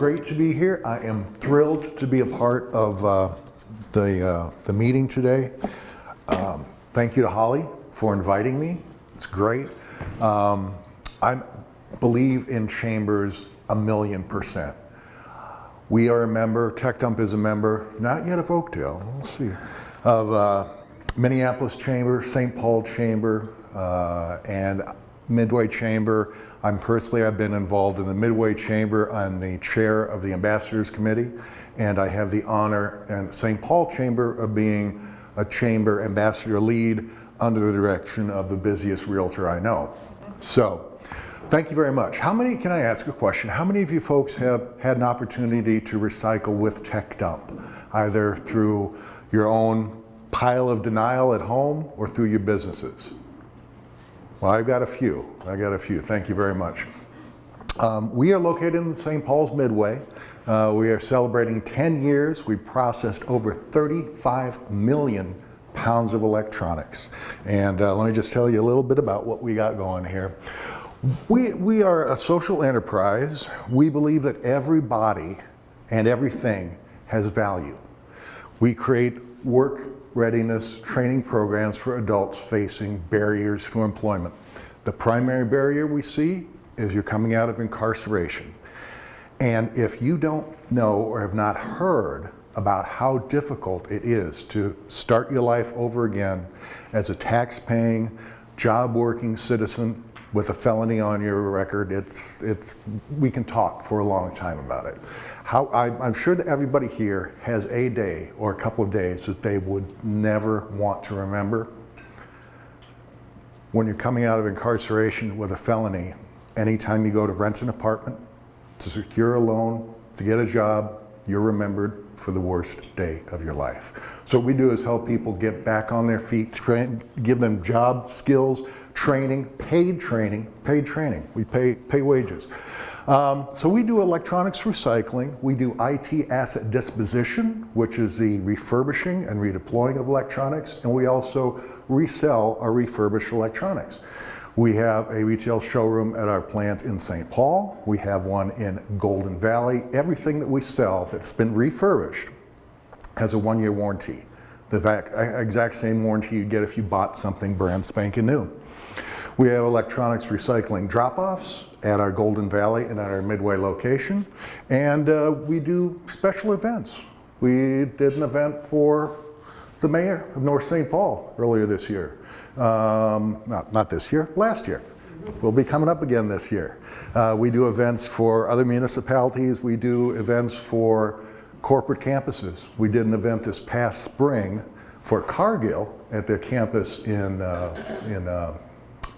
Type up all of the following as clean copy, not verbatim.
great to be here. I am thrilled to be a part of the meeting today. Thank you to Holly for inviting me. It's great. I believe in chambers 1,000,000%. We are a member, Tech Dump is a member, not yet of Oakdale, we'll see, of Minneapolis Chamber, St. Paul Chamber, and Midway Chamber. I've been involved in the Midway Chamber. I'm the chair of the Ambassadors Committee, and I have the honor in St. Paul Chamber of being a chamber ambassador lead under the direction of the busiest realtor I know. So, thank you very much. Can I ask a question? How many of you folks have had an opportunity to recycle with Tech Dump, either through your own pile of denial at home or through your businesses? Well, I've got a few. Thank you very much. We are located in St. Paul's Midway. We are celebrating 10 years. We processed over 35 million pounds of electronics. And let me just tell you a little bit about what we got going here. We are a social enterprise. We believe that everybody and everything has value. We create work readiness training programs for adults facing barriers to employment. The primary barrier we see is you're coming out of incarceration. And if you don't know or have not heard about how difficult it is to start your life over again as a tax-paying, job-working citizen with a felony on your record, we can talk for a long time about it. I'm sure that everybody here has a day or a couple of days that they would never want to remember. When you're coming out of incarceration with a felony, anytime you go to rent an apartment, to secure a loan, to get a job, you're remembered for the worst day of your life. So what we do is help people get back on their feet, give them job skills, training, paid training. We pay wages. So we do electronics recycling. We do IT asset disposition, which is the refurbishing and redeploying of electronics. And we also resell our refurbished electronics. We have a retail showroom at our plant in St. Paul. We have one in Golden Valley. Everything that we sell that's been refurbished has a 1-year warranty. The exact same warranty you'd get if you bought something brand spanking new. We have electronics recycling drop-offs at our Golden Valley and at our Midway location. And we do special events. We did an event for the mayor of North St. Paul earlier this year. Not this year, last year. We'll be coming up again this year. We do events for other municipalities. We do events for corporate campuses. We did an event this past spring for Cargill at their campus in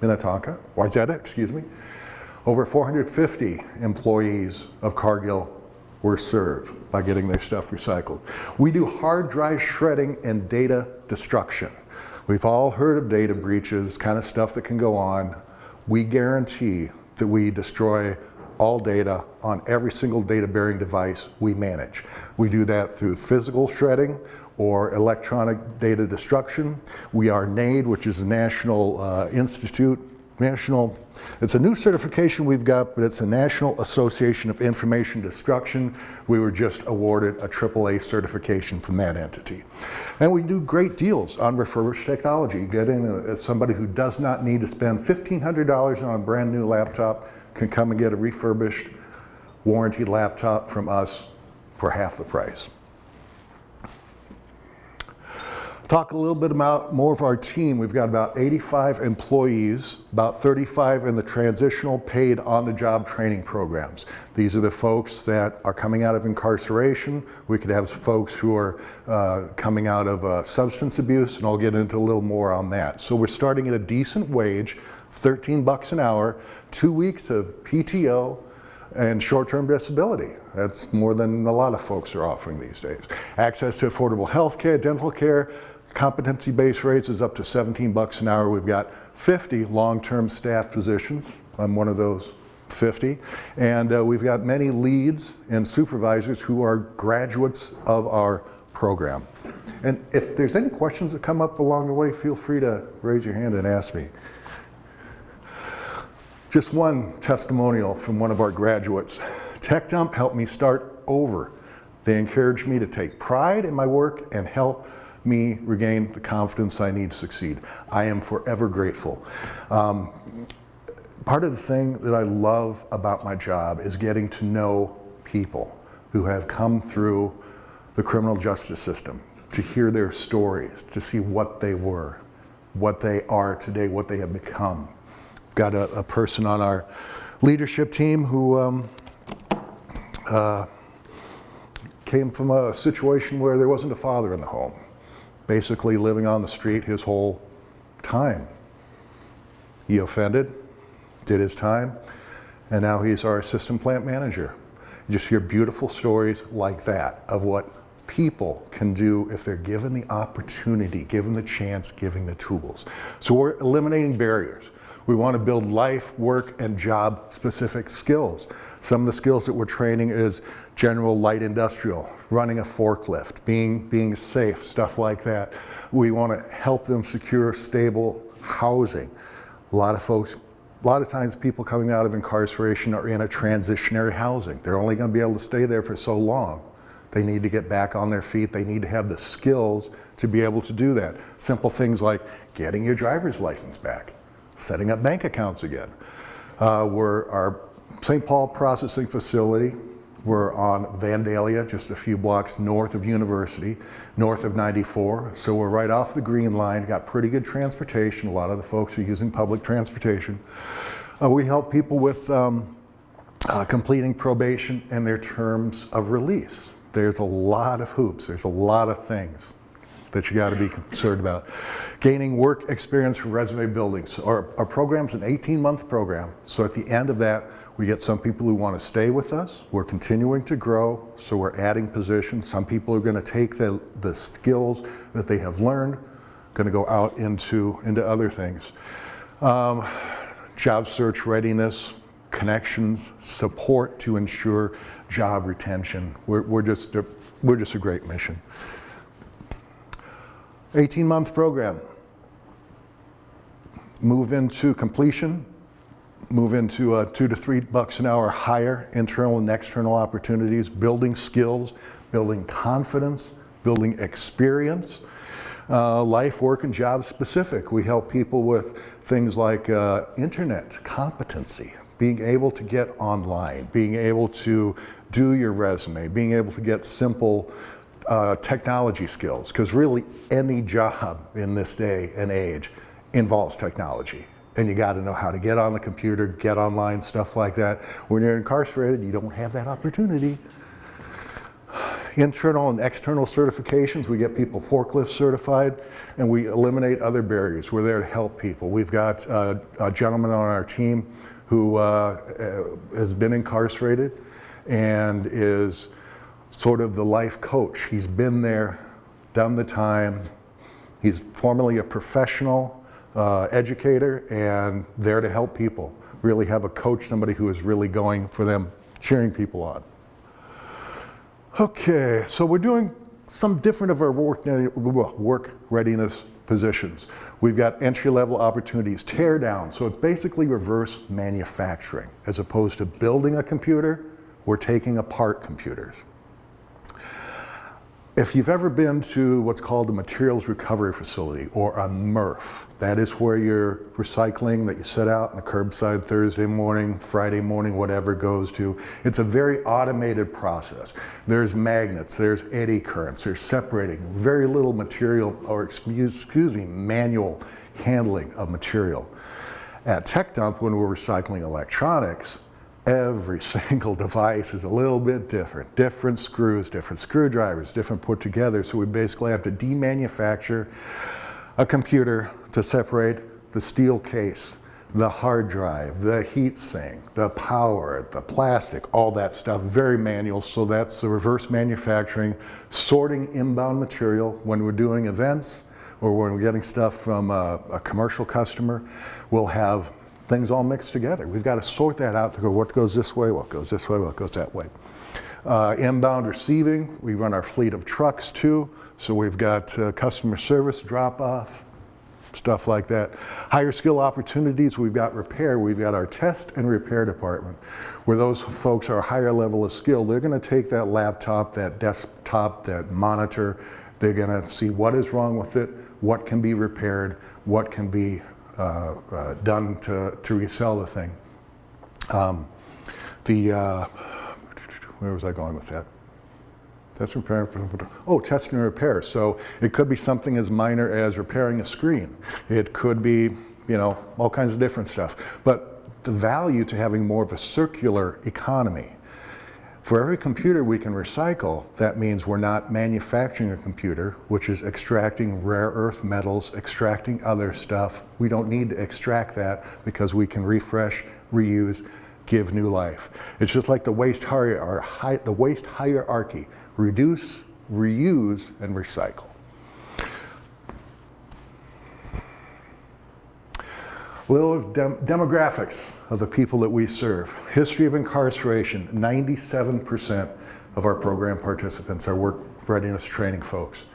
Minnetonka, Wayzata, excuse me. Over 450 employees of Cargill were served by getting their stuff recycled. We do hard drive shredding and data destruction. We've all heard of data breaches, kind of stuff that can go on. We guarantee that we destroy all data on every single data-bearing device we manage. We do that through physical shredding or electronic data destruction. We are NAID, which is a National it's a new certification we've got, but it's a National Association of Information Destruction. We were just awarded a AAA certification from that entity. And we do great deals on refurbished technology. Get in as somebody who does not need to spend $1,500 on a brand new laptop can come and get a refurbished, warranted laptop from us for half the price. Talk a little bit about more of our team. We've got about 85 employees, about 35 in the transitional paid on-the-job training programs. These are the folks that are coming out of incarceration. We could have folks who are coming out of substance abuse, and I'll get into a little more on that. So we're starting at a decent wage, $13 an hour, 2 weeks of PTO, and short-term disability. That's more than a lot of folks are offering these days. Access to affordable health care, dental care, competency-based raises up to $17 an hour. We've got 50 long-term staff positions. I'm one of those 50. And we've got many leads and supervisors who are graduates of our program. And if there's any questions that come up along the way, feel free to raise your hand and ask me. Just one testimonial from one of our graduates. Tech Dump helped me start over. They encouraged me to take pride in my work and help me regain the confidence I need to succeed. I am forever grateful. Part of the thing that I love about my job is getting to know people who have come through the criminal justice system, to hear their stories, to see what they were, what they are today, what they have become. Got a person on our leadership team who came from a situation where there wasn't a father in the home, basically living on the street his whole time. He offended, did his time, and now he's our assistant plant manager. You just hear beautiful stories like that of what people can do if they're given the opportunity, given the chance, given the tools. So we're eliminating barriers. We want to build life, work, and job-specific skills. Some of the skills that we're training is general light industrial, running a forklift, being safe, stuff like that. We want to help them secure stable housing. A lot of times people coming out of incarceration are in a transitionary housing. They're only going to be able to stay there for so long. They need to get back on their feet. They need to have the skills to be able to do that. Simple things like getting your driver's license back, setting up bank accounts again. We're our St. Paul processing facility. We're on Vandalia, just a few blocks north of University, north of 94. So we're right off the Green Line, got pretty good transportation. A lot of the folks are using public transportation. We help people with completing probation and their terms of release. There's a lot of hoops, there's a lot of things that you got to be concerned about. Gaining work experience for resume building. So our program's an 18-month program. So at the end of that, we get some people who want to stay with us. We're continuing to grow, so we're adding positions. Some people are going to take the skills that they have learned, going to go out into other things. Job search readiness, connections, support to ensure job retention. We're just a great mission. 18-month program. Move into completion. Move into $2 to $3 an hour higher internal and external opportunities, building skills, building confidence, building experience. Life, work, and job specific. We help people with things like internet competency, being able to get online, being able to do your resume, being able to get simple technology skills, because really any job in this day and age involves technology. And you got to know how to get on the computer, get online, stuff like that. When you're incarcerated, you don't have that opportunity. Internal and external certifications, we get people forklift certified, and we eliminate other barriers. We're there to help people. We've got a gentleman on our team who has been incarcerated and is sort of the life coach. He's been there, done the time. He's formerly a professional educator and there to help people. Really have a coach, somebody who is really going for them, cheering people on. Okay, so we're doing some different of our work readiness positions. We've got entry-level opportunities, tear down, so it's basically reverse manufacturing. As opposed to building a computer, we're taking apart computers. If you've ever been to what's called a materials recovery facility or a MRF, that is where your recycling that you set out on the curbside Thursday morning, Friday morning, whatever goes to. It's a very automated process. There's magnets, there's eddy currents, there's separating, very little material, or excuse me, manual handling of material. At Tech Dump, when we're recycling electronics, every single device is a little bit different. Different screws, different screwdrivers, different put together. So we basically have to demanufacture a computer to separate the steel case, the hard drive, the heat sink, the power, the plastic, all that stuff, very manual. So that's the reverse manufacturing, sorting inbound material when we're doing events or when we're getting stuff from a commercial customer. We'll have things all mixed together. We've got to sort that out to go what goes this way, what goes this way, what goes that way. Inbound receiving, we run our fleet of trucks too. So we've got customer service drop off, stuff like that. Higher skill opportunities, we've got repair. We've got our test and repair department, where those folks are a higher level of skill. They're going to take that laptop, that desktop, that monitor. They're going to see what is wrong with it, what can be repaired, what can be done to resell the thing. Where was I going with that? Test and repair. Oh, test and repair. So it could be something as minor as repairing a screen. It could be, all kinds of different stuff. But the value to having more of a circular economy. For every computer we can recycle, that means we're not manufacturing a computer, which is extracting rare earth metals, extracting other stuff. We don't need to extract that because we can refresh, reuse, give new life. It's just like the waste hierarchy. Reduce, reuse, and recycle. A little of demographics of the people that we serve. History of incarceration, 97% of our program participants are work readiness training folks.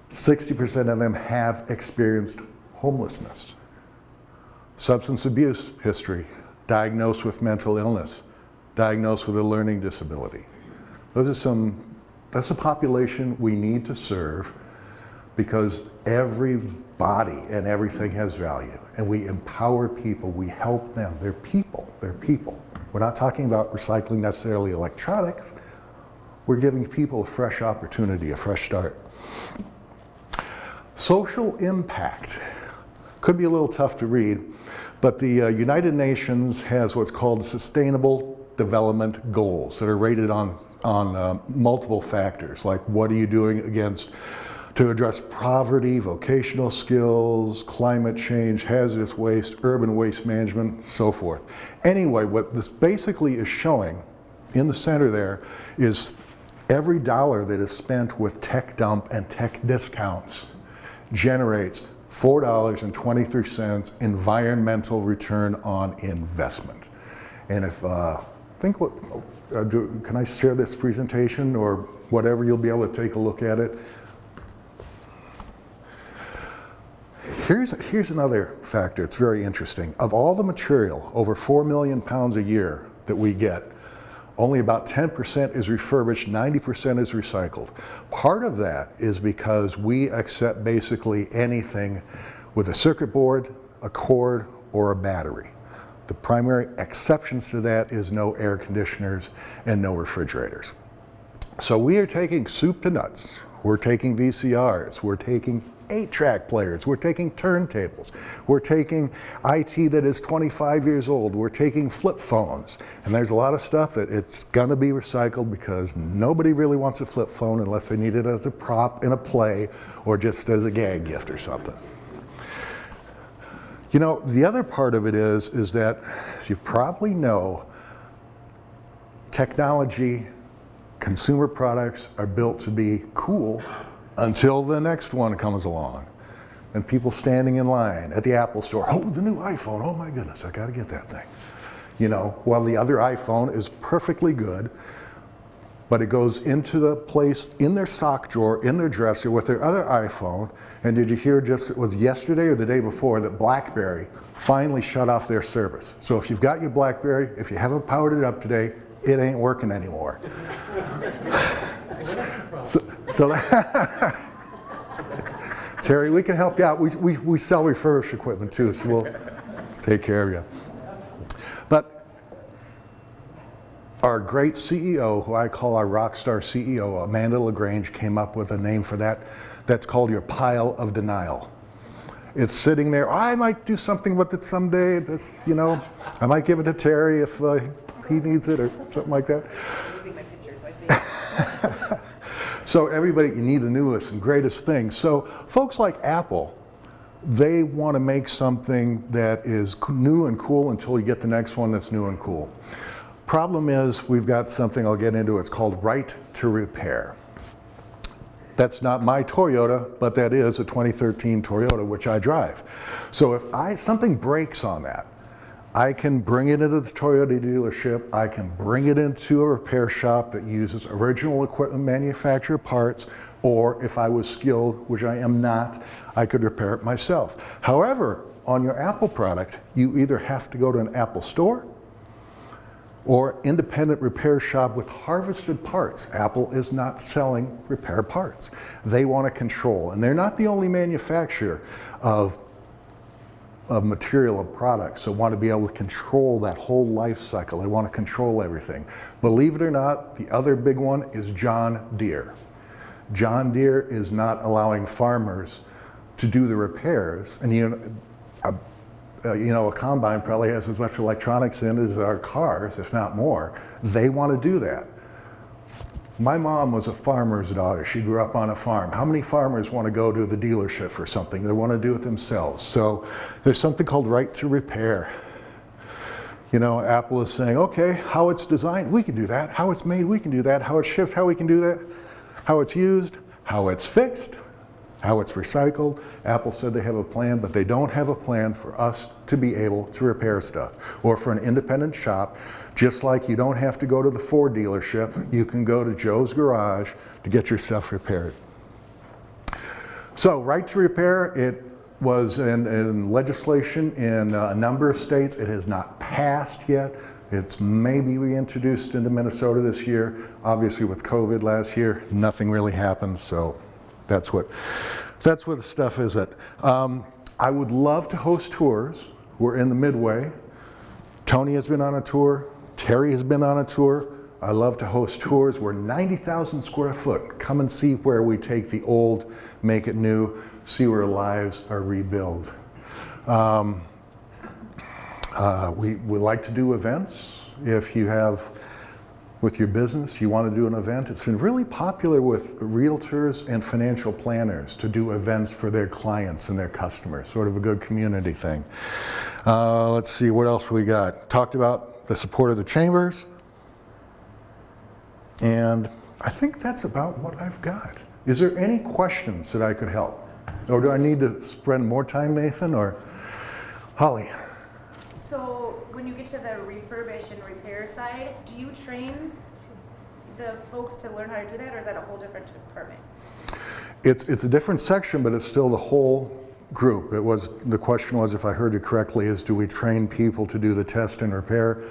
60% of them have experienced homelessness. Substance abuse history, diagnosed with mental illness, diagnosed with a learning disability. That's a population we need to serve because every body and everything has value. And we empower people, we help them. They're people, We're not talking about recycling necessarily electronics. We're giving people a fresh opportunity, a fresh start. Social impact. Could be a little tough to read, but the United Nations has what's called Sustainable Development Goals that are rated on multiple factors, like what are you doing to address poverty, vocational skills, climate change, hazardous waste, urban waste management, so forth. Anyway, what this basically is showing in the center there is every dollar that is spent with tech dump and tech discounts generates $4.23 environmental return on investment. And if, can I share this presentation or whatever, you'll be able to take a look at it. Here's another factor, it's very interesting. Of all the material, over 4 million pounds a year that we get, only about 10% is refurbished, 90% is recycled. Part of that is because we accept basically anything with a circuit board, a cord, or a battery. The primary exceptions to that is no air conditioners and no refrigerators. So we are taking soup to nuts. We're taking VCRs, we're taking 8-track players, we're taking turntables, we're taking IT that is 25 years old, we're taking flip phones, and there's a lot of stuff that it's gonna be recycled because nobody really wants a flip phone unless they need it as a prop in a play or just as a gag gift or something. The other part of it is that, as you probably know, technology, consumer products are built to be cool until the next one comes along. And people standing in line at the Apple store, oh, the new iPhone, oh my goodness, I gotta get that thing. While the other iPhone is perfectly good, but it goes into the place in their sock drawer, in their dresser with their other iPhone. And did you hear it was yesterday or the day before that BlackBerry finally shut off their service. So if you've got your BlackBerry, if you haven't powered it up today, it ain't working anymore. So Terry, we can help you out. We sell refurbished equipment too, so we'll take care of you. But our great CEO, who I call our rock star CEO, Amanda LaGrange, came up with a name for that. That's called your pile of denial. It's sitting there. I might do something with it someday. I might give it to Terry if he needs it or something like that. I'm using my pictures, I see it. So everybody, you need the newest and greatest thing. So folks like Apple, they want to make something that is new and cool until you get the next one that's new and cool. Problem is, we've got something I'll get into, it's called right to repair. That's not my Toyota, but that is a 2013 Toyota, which I drive. So if something breaks on that, I can bring it into the Toyota dealership, I can bring it into a repair shop that uses original equipment manufacturer parts, Or if I was skilled, which I am not, I could repair it myself. However, on your Apple product, you either have to go to an Apple store or independent repair shop with harvested parts. Apple is not selling repair parts. They want to control, and they're not the only manufacturer of material, of products that want to be able to control that whole life cycle. They want to control everything. Believe it or not, the other big one is John Deere. John Deere is not allowing farmers to do the repairs, and a combine probably has as much electronics in it as our cars, if not more. They want to do that. My mom was a farmer's daughter. She grew up on a farm. How many farmers want to go to the dealership for something? They want to do it themselves. So there's something called right to repair. Apple is saying, okay, how it's designed, we can do that. How it's made, we can do that. How it's shipped, how we can do that. How it's used, how it's fixed, how it's recycled. Apple said they have a plan, but they don't have a plan for us to be able to repair stuff, or for an independent shop. Just like you don't have to go to the Ford dealership, you can go to Joe's Garage to get your stuff repaired. So, right to repair, it was in legislation in a number of states. It has not passed yet. It's maybe reintroduced into Minnesota this year. Obviously, with COVID last year, nothing really happened. So, that's what the stuff is at. I would love to host tours. We're in the midway. Tony has been on a tour. Terry has been on a tour. I love to host tours. We're 90,000 square foot. Come and see where we take the old, make it new, see where lives are rebuilt. We like to do events. If you have, with your business, you want to do an event, it's been really popular with realtors and financial planners to do events for their clients and their customers, sort of a good community thing. Let's see, what else we got? Talked about the support of the chambers. And I think that's about what I've got. Is there any questions that I could help? Or do I need to spend more time, Nathan, or Holly? So when you get to the refurbish and repair side, do you train the folks to learn how to do that, or is that a whole different department? It's a different section, but it's still the whole group. The question was, if I heard it correctly, is do we train people to do the test and repair?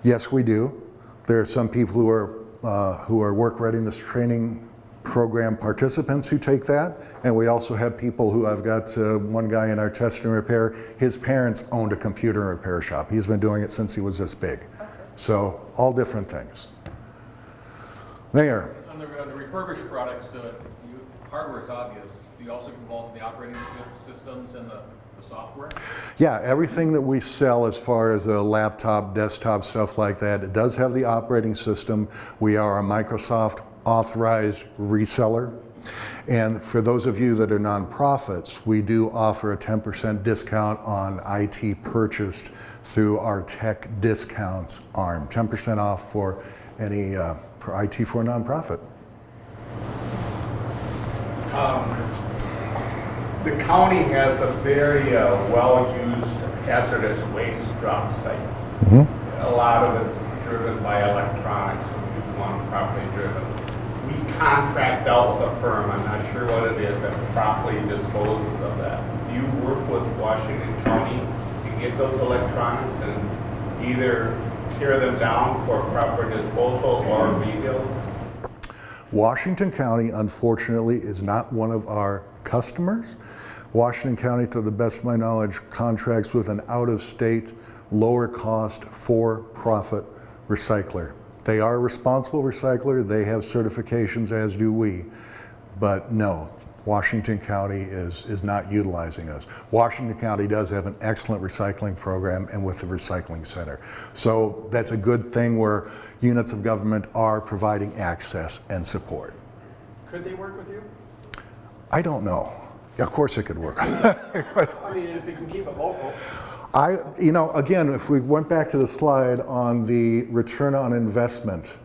Yes, we do. There are some people who are work readiness training program participants who take that, and we also have people who, I've got one guy in our test and repair, his parents owned a computer repair shop. He's been doing it since he was this big. Okay. So all different things. Mayor. On the refurbished products, hardware is obvious. Do you also get involved in the operating systems and the software? Yeah, everything that we sell as far as a laptop, desktop, stuff like that, it does have the operating system. We are a Microsoft authorized reseller. And for those of you that are nonprofits, we do offer a 10% discount on IT purchased through our tech discounts arm. 10% off for any for IT for a nonprofit. The county has a very well-used hazardous waste drop site. Mm-hmm. A lot of it's driven by electronics, when people want properly driven. We contract out with a firm, I'm not sure what it is, that properly disposes of that. Do you work with Washington County to get those electronics and either tear them down for proper disposal or rebuild? Washington County, unfortunately, is not one of our customers. Washington County, to the best of my knowledge, contracts with an out-of-state, lower-cost, for-profit recycler. They are a responsible recycler. They have certifications, as do we. But no, Washington County is not utilizing us. Washington County does have an excellent recycling program, and with the recycling center. So that's a good thing where units of government are providing access and support. Could they work with you? I don't know. Of course it could work. I mean, if you can keep it local. Again, if we went back to the slide on the return on investment,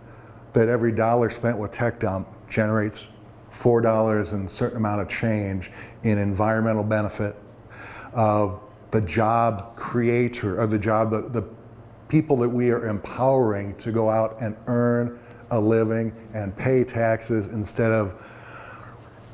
that every dollar spent with tech dump generates $4 and a certain amount of change in environmental benefit of the job creator, or the people that we are empowering to go out and earn a living and pay taxes instead of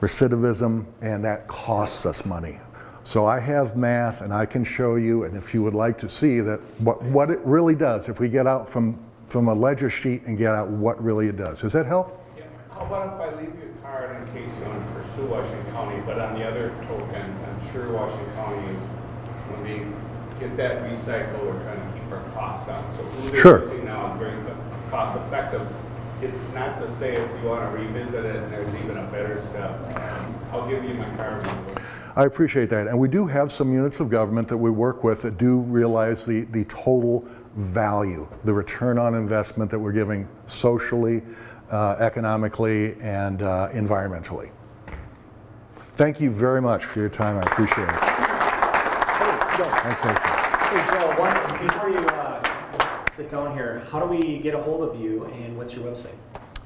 recidivism, and that costs us money. So I have math, and I can show you, and if you would like to see that, what it really does, if we get out from a ledger sheet and get out what really it does. Does that help? Yeah. How about if I leave you a card in case you want to pursue Washington County, but on the other token, I'm sure Washington County, when they get that recycle, we're trying to keep our costs down. So who they're Sure. using now is very cost effective. It's not to say if you want to revisit it and there's even a better step. I'll give you my card number. I appreciate that. And we do have some units of government that we work with that do realize the total value, the return on investment that we're giving socially, economically, and environmentally. Thank you very much for your time. I appreciate it. Hey, Joe. Thanks, Nathan. Hey, Joe, before you sit down here, how do we get a hold of you and what's your website?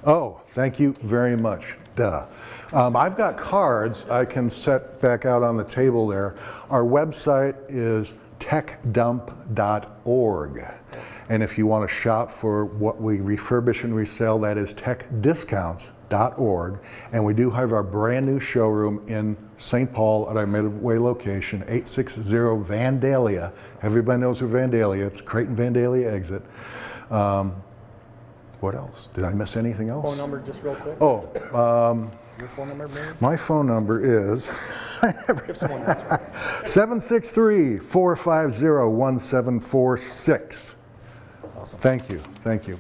Oh, thank you very much. Duh. I've got cards I can set back out on the table there. Our website is techdump.org. And if you want to shop for what we refurbish and resell, that is techdiscounts.org. And we do have our brand new showroom in St. Paul at our Midway location, 860 Vandalia. Everybody knows where Vandalia is. It's Creighton Vandalia exit. What else? Did I miss anything else? Phone number, just real quick. Oh, Your phone number, maybe? my phone number is If someone has one. 763-450-1746. Awesome. Thank you. Thank you.